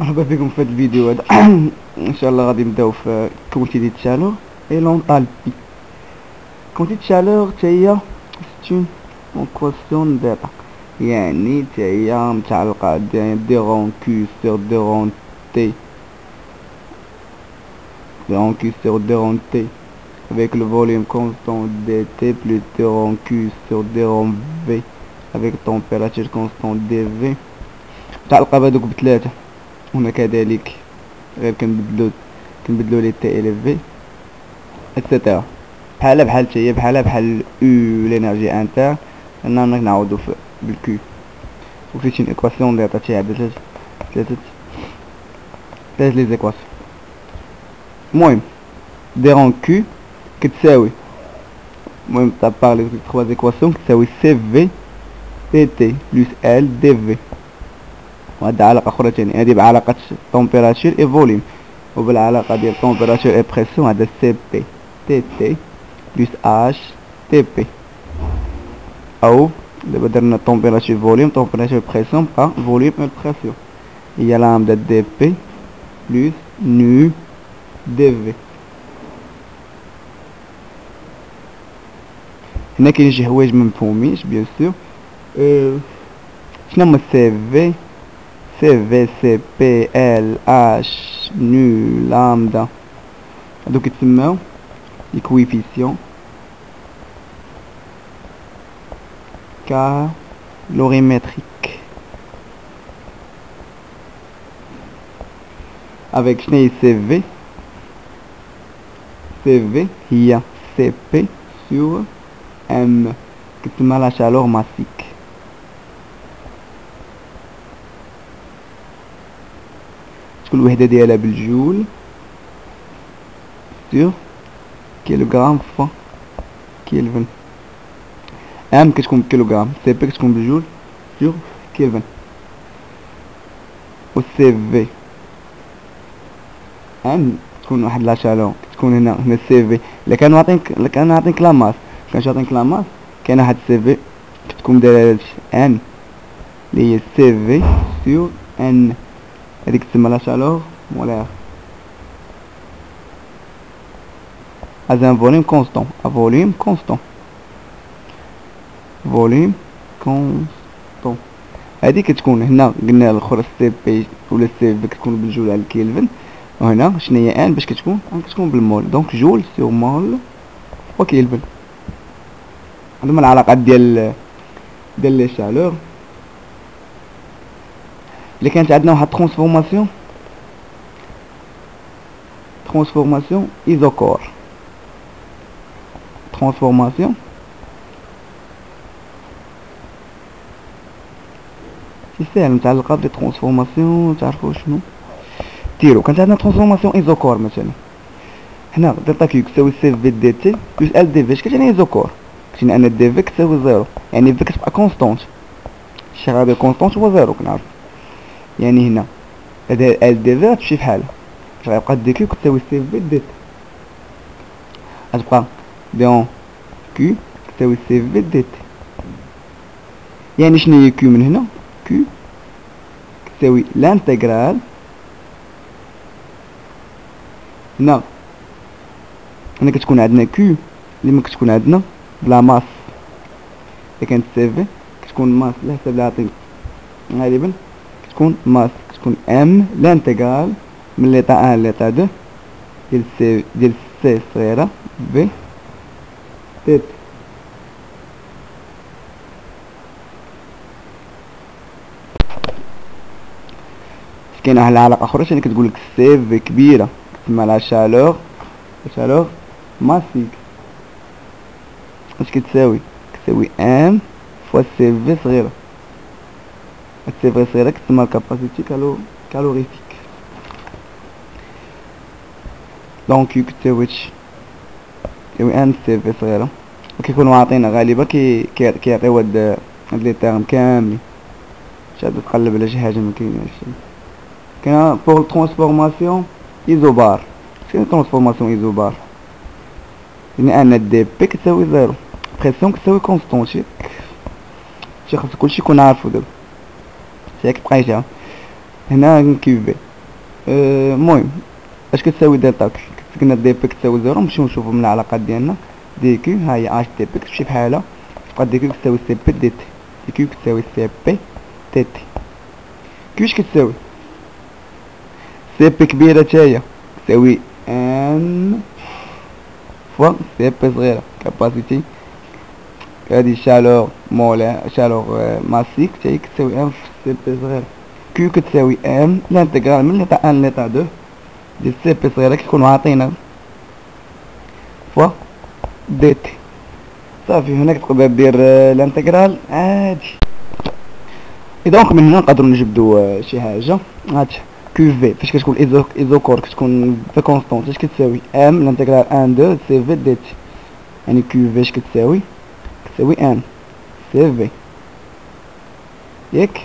مرحبا بكم في هذا الفيديو هذا. ان شاء الله غادي نبداو في كونتي دي تشالور اي لونطالبي. كونتي تشالور هي ستون اونكواسيون داتا، يعني هي متعلقة دي رون كيو سور دي رون تي، دي رون كيو سور دي رون تي avec le volume constant dt plus des rond q sur des rond v avec température constante dv. متعلقة بهادوك بثلاثة. هنا كذلك غير كنبدلو لي تي الى في اتسيتيرا، بحال هي بحال او لينيرجي انتر. هنا نعوضو بالكيو وفي شي ايكواسيون ديتا تاع ثلاثة لي زيكواسيون. المهم دي رون كيو كتساوي، المهم تابار لي تخوا زيكواسيون كتساوي سي في تي تي بلس ال دي في. وهذا علاقة أخرى تاني، هذه بعلاقة تمبيراتور اي فوليوم، وبالعلاقة ديال تمبيراتور اي بريسيون هذا سي بي تي تي بلس اش تي بي. أو دابا درنا تمبيراتور فوليوم تمبيراتور بريسيون بقى فوليوم اي بريسيون هي لامدا دي بي بلس نو دي في. هنا كاين شي حوايج ممفهومينش بيان سور. شنو هما سي في سي بي ال اش نو لامدا؟ هادو كيتسماو لي كويفيسيون كالوريمتريك. افيك شنو هي سي في؟ سي في هي سي بي سور ام، كتسمى لا شالور ماسيك. الوحدة ديالها بالجول سور كيلوغرام فا كيلفن. ام كتكون بالكيلوغرام، سي بي كتكون بالجول سور كيلفن. و سي في ام تكون واحد لا شالور، تكون هنا سي في. الا كان عاطينك لا ماس، كانش عاطينك لا ماس، كاين واحد سي في كتكون دايره هادشي ان اللي هي سي في سور ان، هذيك تسمى لا شالور مولير از ان فوليوم كونستون. فوليوم كونستون هذه كتكون هنا قلنا الاخرى سي بي ولا سي في كتكون بالجول على الكيلفن. وهنا شنو هي ان باش كتكون بالمول، دونك جول سور مول وكيلفن. هذوما العلاقات ديال لي شالور. اللي كانت عندنا واحد ترانسفورماسيون ايزوكور. ترانسفورماسيون سهل متعلقة بلي ترانسفورماسيون تعرفوا شنو ديرو. كانت عندنا ترانسفورماسيون ايزوكور مثلا، هنا دلتا كيو كتساوي سي في دي تي بلس ال دي في. اش كتعني ايزوكور؟ كتعني ان دي في كتساوي زيرو، يعني في كتبقى كونستونت. الشي غادي كونستونت هو زيرو كنعرف. يعني هنا هذا ال دي في غتمشي بحالها، غيبقى دي كيو كتساوي سي في دي تي، غتبقى دي اون كيو كتساوي سي في دي تي. يعني شنو هي كيو من هنا؟ كيو كتساوي لانتيغرال هنا كتكون عندنا كيو اللي ما كتكون عندنا بلا ماس. الا كانت سي في كتكون ماس على حسب اللي عطيني غالبا كتكون ماس، كتكون ام لانتيغرال من ليطا 1 ليطا 2 ديال سي صغيرة في تيت. كاين واحد العلاقة أخرى ثاني كتقولك سي في كبيرة كتسمى لا شالور ماسيك. اش كتساوي ام فوا سي في صغيرة. السي في صغيرة كتسمى الكاباسيتي كالوريفيك. دونك كيو كتساوي ان سي في صغيرة. وكيكونوا عاطينا غالبا كيعطيو هاد لي تيرم كاملين. شاد تقلب على شي حاجة مكايناش. كاين بور ترانسفورماسيون ايزوبار. شنو ترانسفورماسيون ايزوبار؟ يعني ان دي بي كتساوي زيرو، بريسيون كتساوي كونستون. شي خاص كلشي يكون عارفو دابا. ياك بقى يجي هنا كيو في المهم اش كتساوي دلتا كيو؟ قلنا دي بي كتساوي زيرو، نمشيو نشوفو من العلاقات ديالنا. دي كيو ها هي اش دي بي كتمشي بحالها، تبقى دي كيو كتساوي سي بي دي تي. دي كيو كتساوي سي بي تي تي. كيو اش كتساوي؟ سي بي كبيرة تاهي كتساوي ان فوا سي بي صغيرة كاباسيتي. هادي شالور مولا شالور ماسيك تاهي كتساوي ان في سي بي صغيرة. كيو كتساوي ان لانتيغرال من ليطا ان ليطا دو ديال سي بي صغيرة كيكونو عاطينا فوا دي تي. صافي هنا كتقدر دير لانتيغرال عادي. دونك من هنا نقدروا نجبدوا شي حاجه. هادشي كيو في فاش كتكون ايزوكور كتكون في كونستونت اش كتساوي ام لانتيغرال 1 2 سي في دي تي. يعني كيو في اش كتساوي ان سي في ياك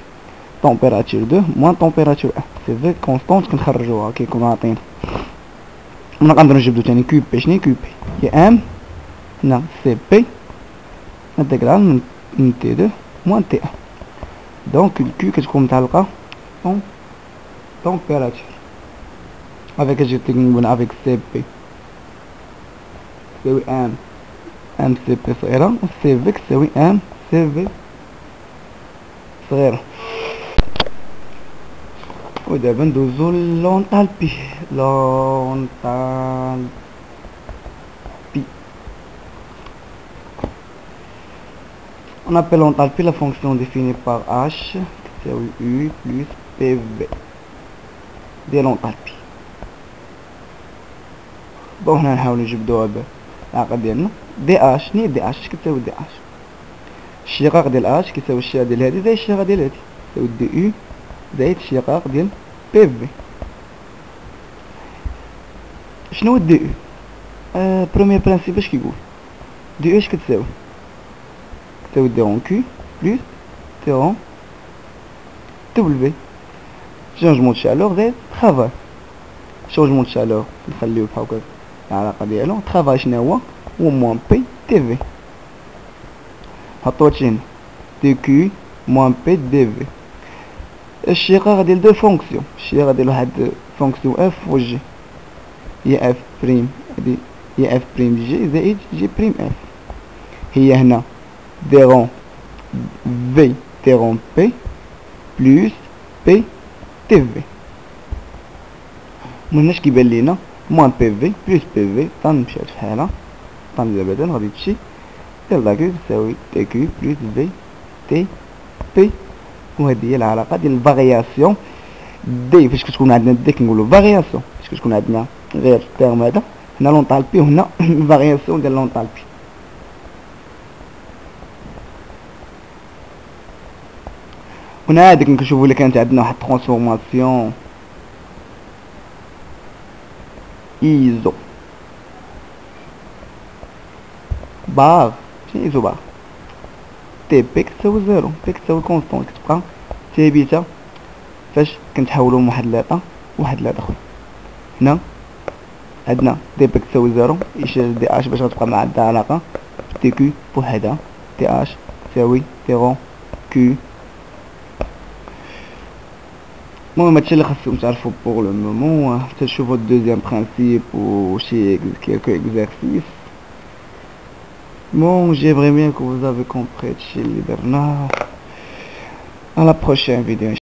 طومبيراتور 2 موان طومبيراتور 1 سي في كونستونت كنخرجوها كيكونوا عاطين. نقدروا نجبدوا ثاني كيو بي. شنو كيو بي؟ هي ام هنا سي بي انتيغرال من تي 2 موان تي 1. دونك الكيو كتكون متعلقة température avec je تكون avec CP تساوي ام سي بي صغيرة و سي في كتساوي ام سي في صغيرة. و دابا ندوزو لونطالبي. On appelle l'enthalpie la fonction définie par H qui est U plus PV ديال l'enthalpie. دونك هنا نحاولو نجبدوها بالعلاقة ديالنا. دي اش شنو هي دي اش؟ اش كتساوي دي اش؟ الشقاق ديال اش كيساوي الشقاق ديال هادي زائد الشقاق ديال هادي كيساوي دي يو زائد الشقاق ديال بي في. شنو هو دي يو؟ بروميير برانسيب اش كيقول؟ دي يو اش كتساوي؟ كتساوي دي رون كيو بلوس دي رون دبليو. شونجمون دو شالور زائد ترافاي. شونجمون دو شالور نخليوه بحال هكا العلاقة ديالو. ترافاي شنو هو؟ هو موان بي تي في. حطو هادشي هنا دي كيو موان بي دي في. الشقاق ديال دو فونكسيون، الشقاق ديال واحد فونكسيون اف و جي هي اف بريم. هادي هي اف بريم جي زائد جي بريم اف. هي هنا دي رون في دي رون بي بلوس بي تي في. مناش كيبان لينا موان بي في بلوس بي في تنمشي بحالها تنبدا بعدا غادي تمشي ديال كيو تساوي تي كيو بلوس في تي بي. وهذه هي العلاقه ديال الفارياسيون دي. فاش كتكون عندنا دي كنقولوا فارياسيون، فاش كتكون عندنا غير التيرم هذا هنا لونطالبي وهنا الفارياسيون ديال لونطالبي. هنا هاديك كنشوفوا الا كانت عندنا واحد ترانسفورماسيون ايزو بار. شنو ايزو بار؟ تي بي كتساوي زيرو، بي كتساوي كونستون كتبقى ثابته فاش كنتحولو من واحد ليطا واحد ليطا اخر. هنا عندنا دي بي كتساوي زيرو إشارة دي اش باش غتبقى مع عندها علاقة دي كيو بوحدها دي اش تساوي دي كيو. المهم هادشي اللي خاصكم تعرفو بوغ لو مومون. حتى تشوفو الدوزيام برانسيب و شي كيلكو اكزارسيس. Bon, j'aimerais bien que vous avez compris ce اللي درنا. À la prochaine vidéo.